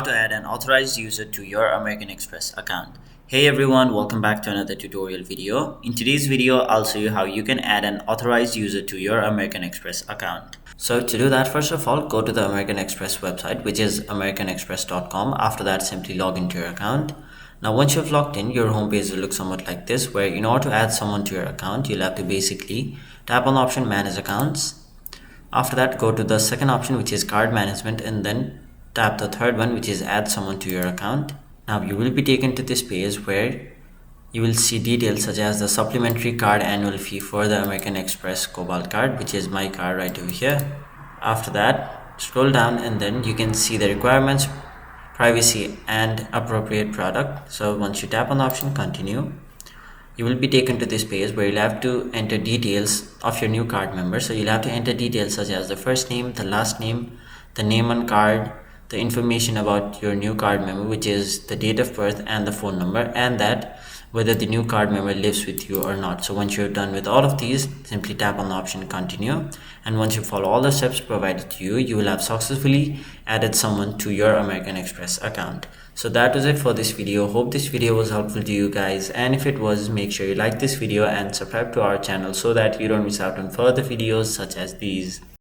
To add an authorized user to your American Express account. Hey everyone, welcome back to another tutorial video. In today's video, I'll show you how you can add an authorized user to your American Express account. So to do that, first of all, go to the American Express website, which is americanexpress.com. After that, simply log into your account. Now, once you've logged in, your homepage will look somewhat like this, where in order to add someone to your account, you'll have to basically tap on the option Manage Accounts. After that, go to the second option, which is Card Management, and then tap the third one, which is Add Someone to your account. Now you will be taken to this page where you will see details such as the supplementary card annual fee for the American Express Cobalt Card, which is my card right over here. After that, scroll down and then you can see the requirements, privacy, and appropriate product. So once you tap on the option Continue, you will be taken to this page where you'll have to enter details of your new card member. So you'll have to enter details such as the first name, the last name, the name on card, the information about your new card member, which is the date of birth and the phone number, and that whether the new card member lives with you or not. So once you're done with all of these, simply tap on the option Continue, and once you follow all the steps provided to you, you will have successfully added someone to your American Express account. So that was it for this video. Hope this video was helpful to you guys, and if it was, make sure you like this video and subscribe to our channel so that you don't miss out on further videos such as these.